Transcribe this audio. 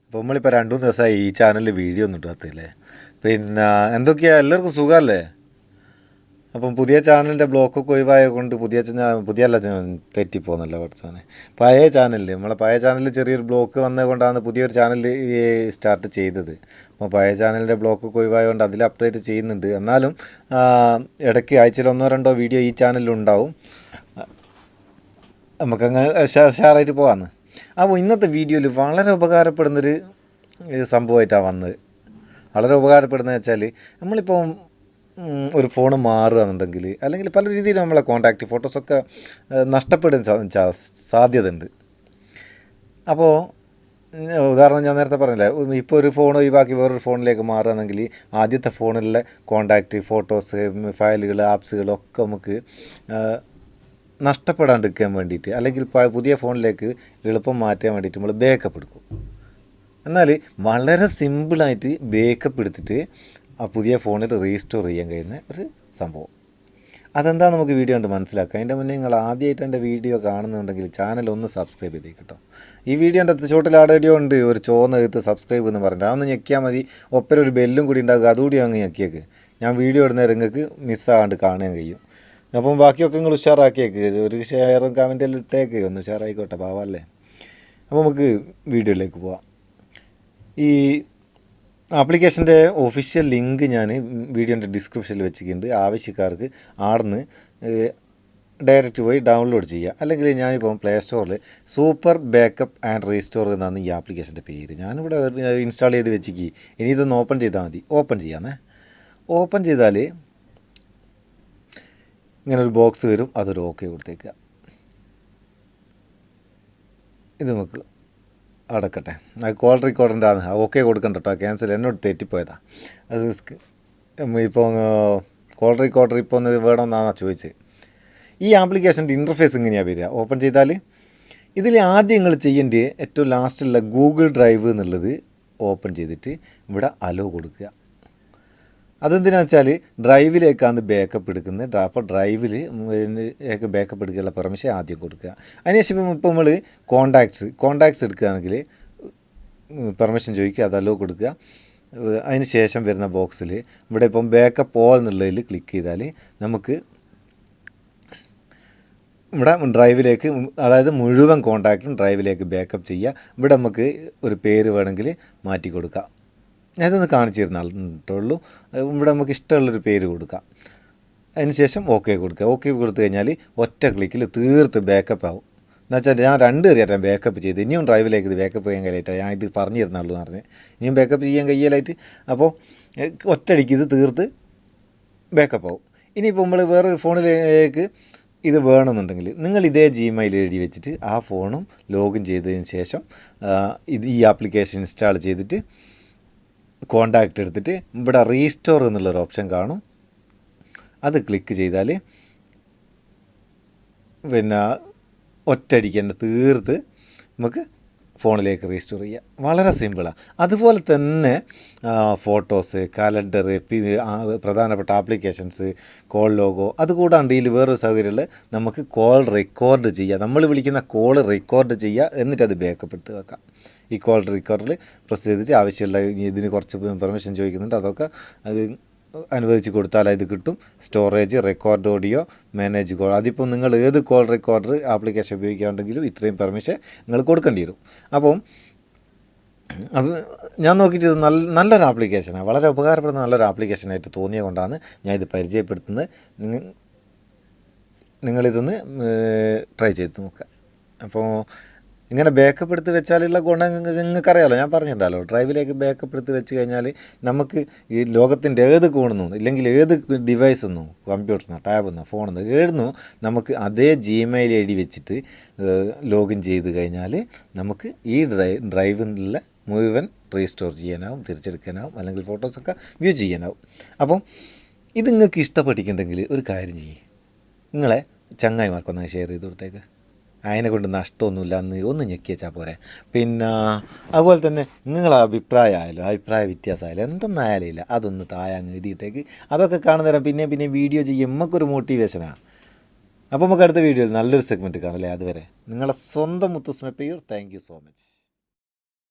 അപ്പോൾ നമ്മളിപ്പോൾ 2-3 ദിവസമായി ഈ ചാനലിൽ വീഡിയോ ഒന്നും ഇടാത്തില്ലേ. പിന്നെ എന്തൊക്കെയാ എല്ലാവർക്കും സുഖമല്ലേ? അപ്പം പുതിയ ചാനലിൻ്റെ ബ്ലോക്കൊക്കെ ഒഴിവായ കൊണ്ട് പുതിയ അല്ല തെറ്റിപ്പോന്നല്ലോ പഠിച്ചാണ്. പഴയ ചാനലിൽ നമ്മളെ പഴയ ചാനലിൽ ചെറിയൊരു ബ്ലോക്ക് വന്നത് കൊണ്ടാണ് പുതിയൊരു ചാനൽ സ്റ്റാർട്ട് ചെയ്തത്. അപ്പോൾ പഴയ ചാനലിൻ്റെ ബ്ലോക്കൊക്കെ ഒഴിവായതുകൊണ്ട് അതിൽ അപ്ഡേറ്റ് ചെയ്യുന്നുണ്ട്. എന്നാലും ഇടയ്ക്ക് ആഴ്ചയിൽ 1-2 വീഡിയോ ഈ ചാനലിലുണ്ടാവും. നമുക്കങ്ങ് ഷെയറായിട്ട് പോകാമെന്ന്. അപ്പോൾ ഇന്നത്തെ വീഡിയോയിൽ വളരെ ഉപകാരപ്പെടുന്നൊരു സംഭവമായിട്ടാണ് വന്നത്. വളരെ ഉപകാരപ്പെടുന്നത് വെച്ചാൽ നമ്മളിപ്പോൾ ഒരു ഫോൺ മാറുകയാണെന്നുണ്ടെങ്കിൽ അല്ലെങ്കിൽ പല രീതിയിൽ നമ്മളെ കോൺടാക്റ്റ് ഫോട്ടോസൊക്കെ നഷ്ടപ്പെടാൻ സാധ്യതയുണ്ട്. അപ്പോൾ ഉദാഹരണം ഞാൻ നേരത്തെ പറഞ്ഞില്ലേ, ഇപ്പോൾ ഒരു ഫോൺ ഒഴിവാക്കി വേറൊരു ഫോണിലേക്ക് മാറുകയാണെങ്കിൽ ആദ്യത്തെ ഫോണിലെ കോൺടാക്റ്റ് ഫോട്ടോസ് ഫയലുകൾ ആപ്സുകളൊക്കെ നമുക്ക് നഷ്ടപ്പെടാണ്ടിരിക്കാൻ വേണ്ടിയിട്ട് അല്ലെങ്കിൽ പുതിയ ഫോണിലേക്ക് എളുപ്പം മാറ്റാൻ വേണ്ടിയിട്ട് നമ്മൾ ബാക്കപ്പ് എടുക്കും. എന്നാൽ വളരെ സിമ്പിളായിട്ട് ബാക്കപ്പ് എടുത്തിട്ട് ആ പുതിയ ഫോണിൽ റീസ്റ്റോർ ചെയ്യാൻ കഴിയുന്ന ഒരു സംഭവം. അതെന്താ നമുക്ക് വീഡിയോ കണ്ട് മനസ്സിലാക്കാം. അതിൻ്റെ മുന്നേ നിങ്ങൾ ആദ്യമായിട്ട് എൻ്റെ വീഡിയോ കാണുന്നുണ്ടെങ്കിൽ ചാനൽ ഒന്ന് സബ്സ്ക്രൈബ് ചെയ്തേ കേട്ടോ. ഈ വീഡിയോൻ്റെ ചോട്ടിൽ വീഡിയോ ഉണ്ട്, ഒരു ചുവന്ന എഴുത്ത് സബ്സ്ക്രൈബ് എന്ന് പറഞ്ഞിട്ട് അതൊന്ന് ഞെക്കിയാൽ മതി. ഒപ്പം ഒരു ബെല്ലും കൂടി ഉണ്ടാകുക, അതുകൂടി അങ്ങ് ഞെക്കിയേക്ക്. ഞാൻ വീഡിയോ ഇടുന്ന നിങ്ങൾക്ക് മിസ്സാകാണ്ട് കാണാൻ കഴിയും. അപ്പം ബാക്കിയൊക്കെ നിങ്ങൾ ഉഷാറാക്കിയേക്ക്, ഒരു ഷെയറും കമൻറ്റെല്ലാം ഇട്ടേക്ക്, ഒന്ന് ഉഷാറായിക്കോട്ടെ, പാവല്ലേ. അപ്പോൾ നമുക്ക് വീഡിയോയിലേക്ക് പോവാം. ഈ ആപ്ലിക്കേഷൻ്റെ ഒഫീഷ്യൽ ലിങ്ക് ഞാൻ വീഡിയോൻ്റെ ഡിസ്ക്രിപ്ഷനിൽ വെച്ചിട്ടുണ്ട്. ആവശ്യക്കാർക്ക് ആടുന്ന് ഡയറക്റ്റ് പോയി ഡൗൺലോഡ് ചെയ്യുക. അല്ലെങ്കിൽ ഞാനിപ്പോൾ പ്ലേ സ്റ്റോറിൽ സൂപ്പർ ബാക്കപ്പ് ആൻഡ് റീസ്റ്റോർ എന്നാണ് ഈ ആപ്ലിക്കേഷൻ്റെ പേര്. ഞാനിവിടെ ഇൻസ്റ്റാൾ ചെയ്ത് വെച്ചിക്ക്. ഇനി ഇതൊന്ന് ഓപ്പൺ ചെയ്താൽ മതി. ഓപ്പൺ ചെയ്യാമേ. ഓപ്പൺ ചെയ്താൽ ഇങ്ങനെ ഒരു ബോക്സ് വരും, അതൊരു ഓക്കെ കൊടുത്തേക്കുക. ഇത് നമുക്ക് അടക്കട്ടെ. അത് കോൾ റെക്കോർഡിൻ്റെ ആണ്, ഓക്കെ കൊടുക്കണ്ട കേട്ടോ, ക്യാൻസൽ, എന്നോട് തെറ്റിപ്പോയതാണ്. അത് ഇപ്പോൾ കോൾ റെക്കോർഡർ ഇപ്പോൾ ഒന്ന് വേണമെന്നാണ് ചോദിച്ചത്. ഈ ആപ്ലിക്കേഷൻ്റെ ഇൻ്റർഫേസ് ഇങ്ങനെയാണ് വരിക. ഓപ്പൺ ചെയ്താൽ ഇതിൽ ആദ്യം നിങ്ങൾ ചെയ്യേണ്ടത് ഏറ്റവും ലാസ്റ്റുള്ള ഗൂഗിൾ ഡ്രൈവ് എന്നുള്ളത് ഓപ്പൺ ചെയ്തിട്ട് ഇവിടെ അലോ കൊടുക്കുക. അതെന്തിനാണെന്ന് വെച്ചാൽ ഡ്രൈവിലേക്കാണ് ബാക്കപ്പ് എടുക്കുന്നത്. അപ്പോൾ ഡ്രൈവിൽ ബാക്കപ്പ് എടുക്കാനുള്ള പെർമിഷൻ ആദ്യം കൊടുക്കുക. അതിനുശേഷം ഇപ്പോൾ നമ്മൾ കോണ്ടാക്ട്സ് എടുക്കുകയാണെങ്കിൽ പെർമിഷൻ ചോദിക്കുക, അത് അലോ കൊടുക്കുക. അതിന് ശേഷം വരുന്ന ബോക്സിൽ ഇവിടെ ഇപ്പം ബാക്കപ്പ് ഓൾ എന്നുള്ളതിൽ ക്ലിക്ക് ചെയ്താൽ നമുക്ക് ഇവിടെ ഡ്രൈവിലേക്ക്, അതായത് മുഴുവൻ കോണ്ടാക്റ്റും ഡ്രൈവിലേക്ക് ബാക്കപ്പ് ചെയ്യുക. ഇവിടെ നമുക്ക് ഒരു പേര് വേണമെങ്കിൽ മാറ്റി കൊടുക്കാം. അതൊന്ന് കാണിച്ചു തരുന്നുള്ളൂ. ഇവിടെ നമുക്ക് ഇഷ്ടമുള്ളൊരു പേര് കൊടുക്കാം. അതിന് ശേഷം ഓക്കെ കൊടുക്കുക. ഓക്കെ കൊടുത്തു കഴിഞ്ഞാൽ ഒറ്റ ക്ലിക്കിൽ തീർത്ത് ബാക്കപ്പ് ആവും. എന്നുവെച്ചാൽ ഞാൻ 2 കയറിയാൽ ബാക്കപ്പ് ചെയ്ത് ഇനിയും ഡ്രൈവിലേക്ക് ഇത് ബാക്കപ്പ് ചെയ്യാൻ കഴിയായിട്ടാണ് ഞാൻ ഇത് പറഞ്ഞു തരുന്നുള്ളൂ എന്ന് പറഞ്ഞ്. ഇനിയും ബാക്കപ്പ് ചെയ്യാൻ കഴിയലായിട്ട് അപ്പോൾ ഒറ്റയടിക്ക് ഇത് തീർത്ത് ബാക്കപ്പ് ആവും. ഇനിയിപ്പോൾ നമ്മൾ വേറൊരു ഫോണിലേക്ക് ഇത് വേണമെന്നുണ്ടെങ്കിൽ നിങ്ങൾ ഇതേ ജിമെയിൽ എഴുതി വെച്ചിട്ട് ആ ഫോണും ലോഗിൻ ചെയ്തതിന് ശേഷം ഈ ആപ്ലിക്കേഷൻ ഇൻസ്റ്റാൾ ചെയ്തിട്ട് കോണ്ടാക്റ്റ് എടുത്തിട്ട് ഇവിടെ റീസ്റ്റോർ എന്നുള്ളൊരു ഓപ്ഷൻ കാണും. അത് ക്ലിക്ക് ചെയ്താൽ പിന്നെ ഒറ്റയടിക്ക് തന്നെ തീർത്ത് നമുക്ക് ഫോണിലേക്ക് റീസ്റ്റോർ ചെയ്യാം. വളരെ സിമ്പിളാണ്. അതുപോലെ തന്നെ ഫോട്ടോസ്, കലണ്ടർ, പ്രധാനപ്പെട്ട ആപ്ലിക്കേഷൻസ്, കോൾ ലോഗോ, അതുകൂടാണ്ട് ഇതിൽ വേറൊരു സൗകര്യമുള്ള നമുക്ക് കോൾ റെക്കോർഡ് ചെയ്യാം. നമ്മൾ വിളിക്കുന്ന കോൾ റെക്കോർഡ് ചെയ്യുക, എന്നിട്ട് അത് ബാക്കപ്പ് എടുത്ത് വെക്കാം. ഈ കോൾ റെക്കോർഡിൽ പ്രസ് ചെയ്തിട്ട് ആവശ്യമുള്ള ഇതിന് കുറച്ച് പെർമിഷൻ ചോദിക്കുന്നുണ്ട്, അതൊക്കെ അത് അനുവദിച്ച് കൊടുത്താൽ ഇത് കിട്ടും. Storage, record audio, manage call, അതിപ്പോൾ നിങ്ങൾ ഏത് കോൾ റെക്കോർഡർ ആപ്ലിക്കേഷൻ ഉപയോഗിക്കുകയാണെങ്കിലും ഇത്രയും പെർമിഷൻ നിങ്ങൾ കൊടുക്കേണ്ടി വരും. അപ്പം അത് ഞാൻ നോക്കിയിട്ട് നല്ലൊരു ആപ്ലിക്കേഷനാണ്, വളരെ ഉപകാരപ്പെടുന്ന നല്ലൊരു ആപ്ലിക്കേഷനായിട്ട് തോന്നിയത് കൊണ്ടാണ് ഞാൻ ഇത് പരിചയപ്പെടുത്തുന്നത്. നിങ്ങളിതൊന്ന് ട്രൈ ചെയ്ത് നോക്കുക. അപ്പോൾ ഇങ്ങനെ ബാക്കപ്പ് എടുത്ത് വെച്ചാലുള്ള ഗുണം നിങ്ങൾക്കറിയാമല്ലോ, ഞാൻ പറഞ്ഞിട്ടുണ്ടല്ലോ. ഡ്രൈവിലേക്ക് ബാക്കപ്പ് എടുത്ത് വെച്ച് കഴിഞ്ഞാൽ നമുക്ക് ഈ ലോകത്തിൻ്റെ ഏത് കോണെന്നോ ഇല്ലെങ്കിൽ ഏത് ഡിവൈസെന്നോ, കമ്പ്യൂട്ടറിനോ ടാബെന്നോ ഫോണെന്നോ ഏടുന്നോ നമുക്ക് അതേ ജിമെയിൽ ഐ ഡി വെച്ചിട്ട് ലോഗിൻ ചെയ്ത് കഴിഞ്ഞാൽ നമുക്ക് ഈ ഡ്രൈവിലുള്ള മുഴുവൻ റീസ്റ്റോർ ചെയ്യാനാവും, തിരിച്ചെടുക്കാനാവും, അല്ലെങ്കിൽ ഫോട്ടോസൊക്കെ വ്യൂ ചെയ്യാനാവും. അപ്പം ഇത് നിങ്ങൾക്ക് ഇഷ്ടപ്പെട്ടിട്ടുണ്ടെങ്കിൽ ഒരു കാര്യം ചെയ്യേ, നിങ്ങളെ ചങ്ങായിമാർക്കൊന്ന് ഷെയർ ചെയ്ത് കൊടുത്തേക്ക്. അതിനെ കൊണ്ട് നഷ്ടമൊന്നുമില്ല, ഒന്ന് ഞെക്കി വെച്ചാൽ പോരെ. പിന്നെ അതുപോലെ തന്നെ നിങ്ങളെ അഭിപ്രായ വ്യത്യാസമായാലും എന്തെന്നായാലും ഇല്ല, അതൊന്ന് താഴെ എഴുതിയിട്ടേക്ക്. അതൊക്കെ കാണുന്നേരം പിന്നെ വീഡിയോ ചെയ്യും, നമുക്കൊരു മോട്ടിവേഷനാണ്. അപ്പോൾ നമുക്ക് അടുത്ത വീഡിയോയിൽ നല്ലൊരു സെഗ്മെൻറ്റ് കാണല്ലേ. അതുവരെ നിങ്ങളെ സ്വന്തം Muthoos Meppayyur. Thank you so much.